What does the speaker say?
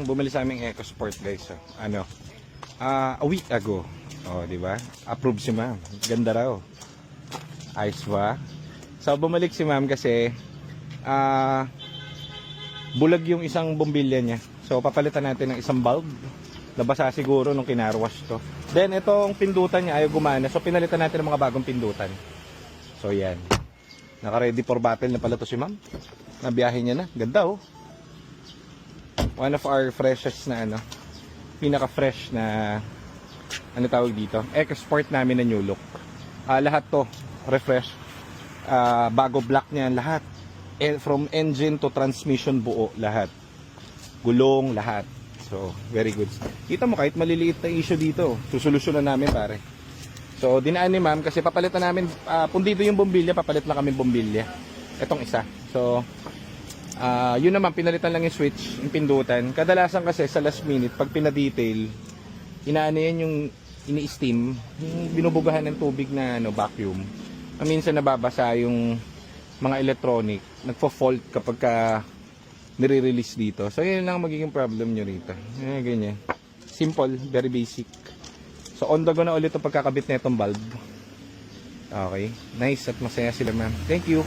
Bumili sa aming EcoSport guys. Ano? A week ago. Oh, di ba? Approve si ma'am. Ganda raw. Ayos ba? So bumalik si ma'am kasi bulag yung isang bombilya niya. So papalitan natin ng isang bulb. Nabasa siguro nung kinarwash to. Then itong pindutan niya ayaw gumana. So pinalitan natin ng mga bagong pindutan. So yan. Naka-ready for battle na pala to si ma'am. Nabiyahe niya na. Ganda oh. One of our freshest na ano. Pinaka-fresh na ano tawag dito. EcoSport namin na new look. Lahat to refresh. Bago black niya lahat. From engine to transmission buo lahat. Gulong lahat. So, very good. Kita mo kahit maliliit na issue dito, susolusyonan namin pare. So, dinaan ni ma'am kasi papalitan namin, pundido yung bombilya, papalit na kami bombilya. Etong isa. So, yun naman, pinalitan lang yung switch, yung pindutan. Kadalasan kasi sa last minute, pag pinadetail, inaano yan yung ini-steam, yung binubugahan ng tubig na ano, vacuum. Minsan nababasa yung mga electronic, nagpo-fault kapag nire-release dito. So, yun lang magiging problem nyo rito. Ganyan. Simple, very basic. So, on the go na ulit ang pagkakabit na itong bulb. Okay. Nice at masaya sila ma'am. Thank you.